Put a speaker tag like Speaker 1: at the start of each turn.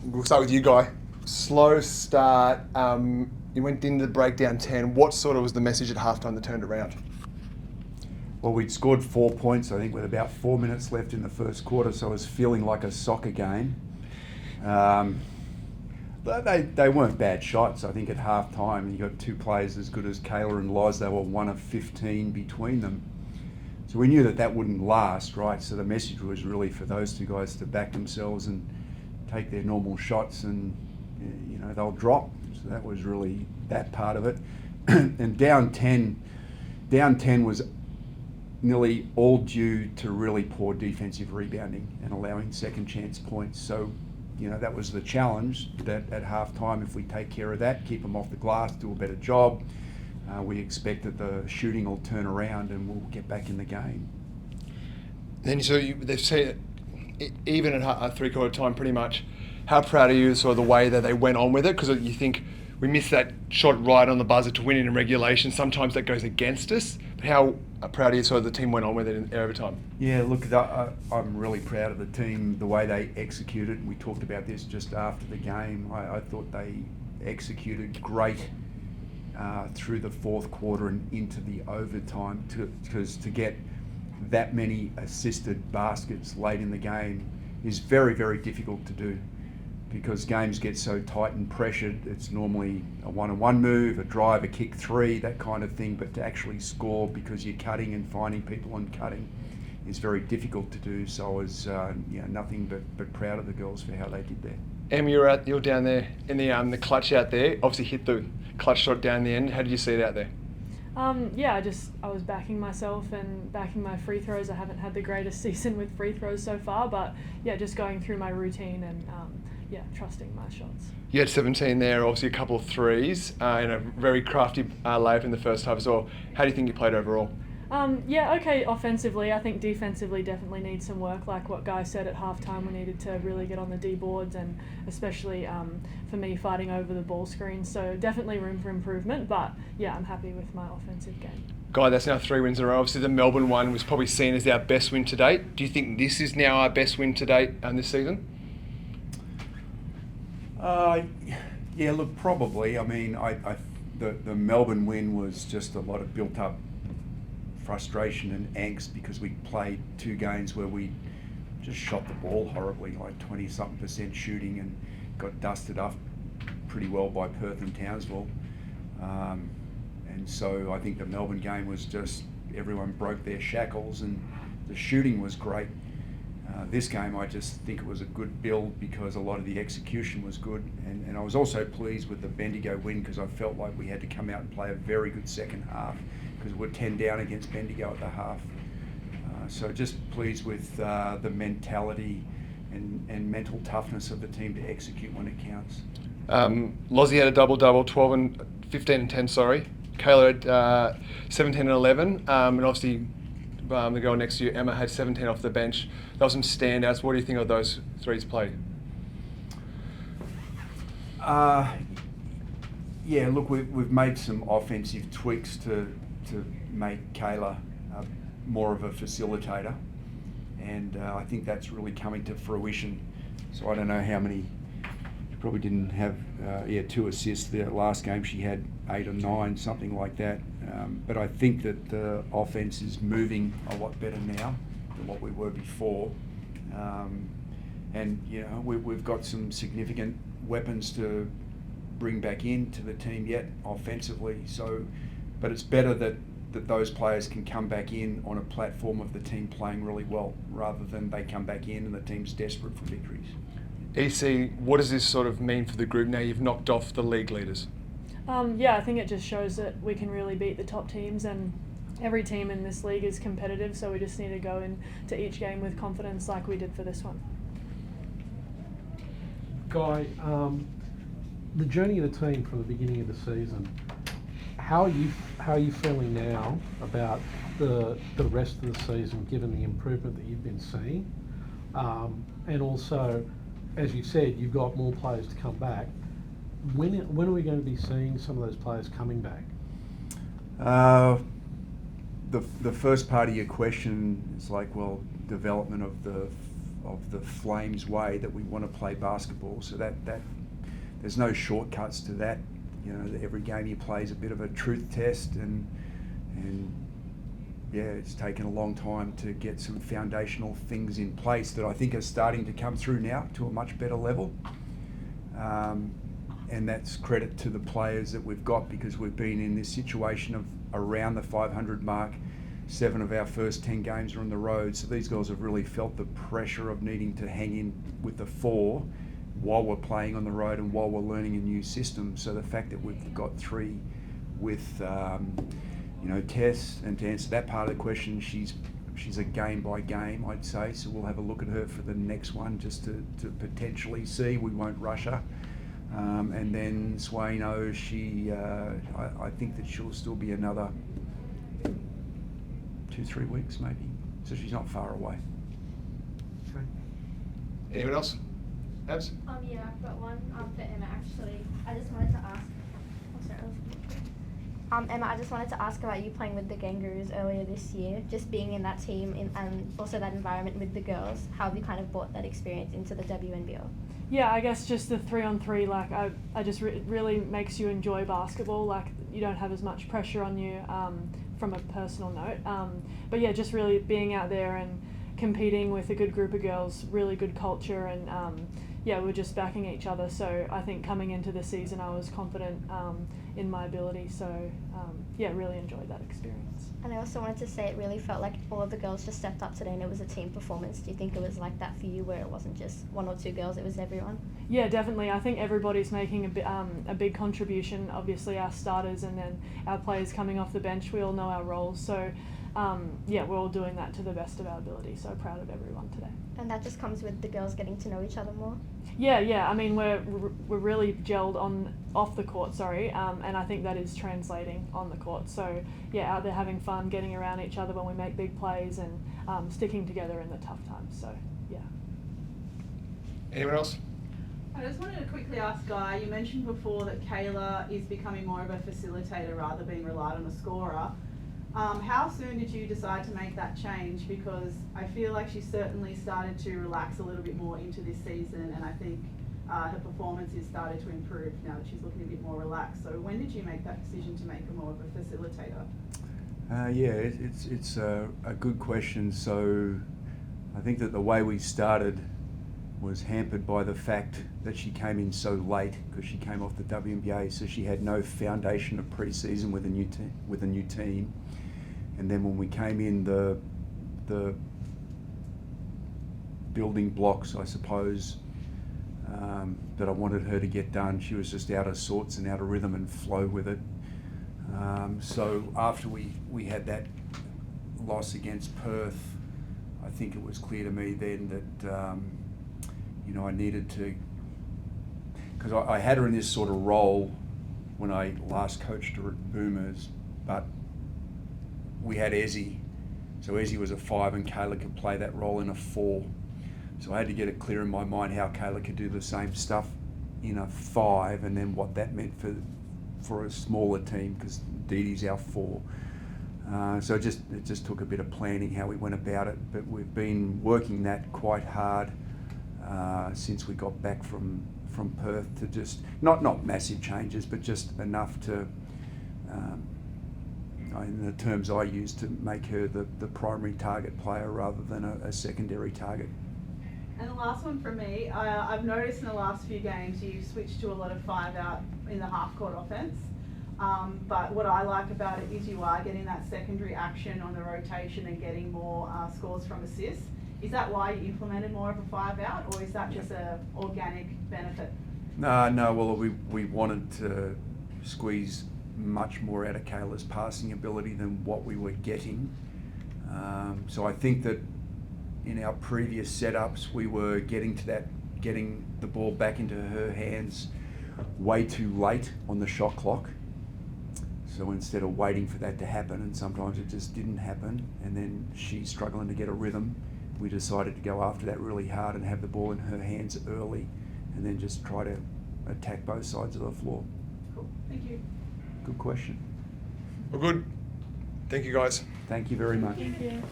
Speaker 1: we'll start with you, Guy. Slow start. You went into the break down 10. What sort of was the message at halftime that turned around?
Speaker 2: Well, we'd scored 4 points, I think, with about 4 minutes left in the first quarter, so it was feeling like a soccer game. They weren't bad shots. I think at half time you got two players as good as Kayla and Loz. They were 1 of 15 between them. So we knew that wouldn't last, right? So the message was really for those two guys to back themselves and take their normal shots, and they'll drop. So that was really that part of it. And down 10 was nearly all due to really poor defensive rebounding and allowing second chance points. So that was the challenge, that at half time, if we take care of that, keep them off the glass, do a better job, we expect that the shooting will turn around and we'll get back in the game.
Speaker 1: Then they've said, even at three-quarter time pretty much, how proud are you sort of the way that they went on with it? Because you think we missed that shot right on the buzzer to win it in regulation. Sometimes that goes against us. But how proud are you sort of the team went on with it in overtime?
Speaker 2: Yeah, look, I'm really proud of the team, the way they executed. We talked about this just after the game. I thought they executed great through the fourth quarter and into the overtime, because to get that many assisted baskets late in the game is very, very difficult to do, because games get so tight and pressured. It's normally a one-on-one move, a drive, a kick three, that kind of thing. But to actually score because you're cutting and finding people and cutting is very difficult to do. So I was nothing but proud of the girls for how they did there.
Speaker 1: Em, you're down there in the clutch out there. Obviously hit the clutch shot down the end. How did you see it out there?
Speaker 3: I was backing myself and backing my free throws. I haven't had the greatest season with free throws so far, but just going through my routine and trusting my shots.
Speaker 1: You had 17 there, obviously a couple of threes, and a very crafty layup in the first half as well. How do you think you played overall?
Speaker 3: Okay offensively. I think defensively definitely needs some work. Like what Guy said at halftime, we needed to really get on the D boards, and especially for me fighting over the ball screen. So definitely room for improvement, but I'm happy with my offensive game.
Speaker 1: Guy, that's now 3 wins in a row. Obviously the Melbourne one was probably seen as our best win to date. Do you think this is now our best win to date this season?
Speaker 2: Look, probably. I mean, the Melbourne win was just a lot of built-up frustration and angst, because we played 2 games where we just shot the ball horribly, like 20-something% shooting, and got dusted up pretty well by Perth and Townsville. And so I think the Melbourne game was just, everyone broke their shackles and the shooting was great. This game, I just think it was a good build because a lot of the execution was good, and I was also pleased with the Bendigo win, because I felt like we had to come out and play a very good second half, because we're 10 down against Bendigo at the half. So just pleased with the mentality and mental toughness of the team to execute when it counts.
Speaker 1: Lozzie had a double-double, 15 and 10, sorry. Kayla had 17 and 11, and obviously the girl next to you, Emma, had 17 off the bench. There were some standouts. What do you think of those threes played?
Speaker 2: Look, we've made some offensive tweaks to make Kayla more of a facilitator, and I think that's really coming to fruition. So I don't know how many, she probably didn't have 2 assists the last game. She had 8 or 9, something like that. But I think that the offense is moving a lot better now than what we were before. We've got some significant weapons to bring back into the team yet offensively. So, but it's better that those players can come back in on a platform of the team playing really well, rather than they come back in and the team's desperate for victories.
Speaker 1: EC, what does this sort of mean for the group now you've knocked off the league leaders?
Speaker 3: I think it just shows that we can really beat the top teams, and every team in this league is competitive, so we just need to go into each game with confidence like we did for this one.
Speaker 4: Guy, the journey of the team from the beginning of the season, how are you feeling now about the rest of the season, given the improvement that you've been seeing? And also, as you said, you've got more players to come back. When are we going to be seeing some of those players coming back? The
Speaker 2: first part of your question is development of the Flames way that we want to play basketball. So that there's no shortcuts to that. You know, every game you play is a bit of a truth test, and yeah, it's taken a long time to get some foundational things in place that I think are starting to come through now to a much better level. And that's credit to the players that we've got, because we've been in this situation of around the 500 mark. 7 of our first 10 games are on the road, so these girls have really felt the pressure of needing to hang in with the 4 while we're playing on the road and while we're learning a new system. So the fact that we've got 3 with Tess, and to answer that part of the question, she's a game by game, I'd say, so we'll have a look at her for the next one just to potentially see. We won't rush her. And then Swaino, I think that she'll still be another 2-3 weeks maybe, so she's not far away.
Speaker 4: Okay.
Speaker 1: Anyone else? Abs?
Speaker 5: Yeah, I've got one for Emma actually. I just wanted to ask. Emma, I just wanted to ask about you playing with the Kangaroos earlier this year. Just being in that team and also that environment with the girls. How have you kind of brought that experience into the WNBL?
Speaker 3: Yeah, I guess just the 3-on-3, like I just really makes you enjoy basketball. Like you don't have as much pressure on you from a personal note. But yeah, just really being out there and competing with a good group of girls, really good culture, and yeah, we're just backing each other. So I think coming into the season, I was confident in my ability. So yeah, really enjoyed that experience.
Speaker 5: And I also wanted to say it really felt like all of the girls just stepped up today and it was a team performance. Do you think it was like that for you, where it wasn't just 1 or 2 girls, it was everyone? Yeah,
Speaker 3: definitely. I think everybody's making a big contribution. Obviously our starters and then our players coming off the bench, we all know our roles. So yeah, we're all doing that to the best of our ability. So proud of everyone today.
Speaker 5: And that just comes with the girls getting to know each other more?
Speaker 3: Yeah. I mean, we're really gelled off the court, and I think that is translating on the court. So yeah, out there having fun, getting around each other when we make big plays, and sticking together in the tough times. So yeah.
Speaker 1: Anyone else?
Speaker 6: I just wanted to quickly ask Guy, you mentioned before that Kayla is becoming more of a facilitator rather than being relied on a scorer. How soon did you decide to make that change? Because I feel like she certainly started to relax a little bit more into this season, and I think her performance has started to improve now that she's looking a bit more relaxed. So when did you make that decision to make her more of a facilitator?
Speaker 2: Yeah, it's a good question. So I think that the way we started was hampered by the fact that she came in so late, because she came off the WNBA, so she had no foundation of pre-season with a new team. And then when we came in, the building blocks, I suppose, that I wanted her to get done, she was just out of sorts and out of rhythm and flow with it. So after we had that loss against Perth, I think it was clear to me then that I needed to, because I had her in this sort of role when I last coached her at Boomers, but we had Ezzy. So Ezzy was a 5 and Kayla could play that role in a 4. So I had to get it clear in my mind how Kayla could do the same stuff in a 5, and then what that meant for a smaller team, because Dee Dee's our 4. So it just took a bit of planning how we went about it, but we've been working that quite hard since we got back from Perth, to just not massive changes, but just enough to, in the terms I use, to make her the primary target player rather than a secondary target.
Speaker 6: And the last one from me, I've noticed in the last few games you've switched to a lot of 5 out in the half-court offense. But what I like about it is you are getting that secondary action on the rotation and getting more scores from assists. Is that why you implemented more of a 5 out, or is that just an organic benefit?
Speaker 2: No. Well, we wanted to squeeze much more out of Kayla's passing ability than what we were getting. So I think that in our previous setups, we were getting the ball back into her hands way too late on the shot clock. So instead of waiting for that to happen, and sometimes it just didn't happen, and then she's struggling to get a rhythm, we decided to go after that really hard and have the ball in her hands early, and then just try to attack both sides of the floor.
Speaker 6: Cool, thank you.
Speaker 2: Good question.
Speaker 1: Well, good. Thank you, guys.
Speaker 2: Thank you very much.
Speaker 3: Thank you.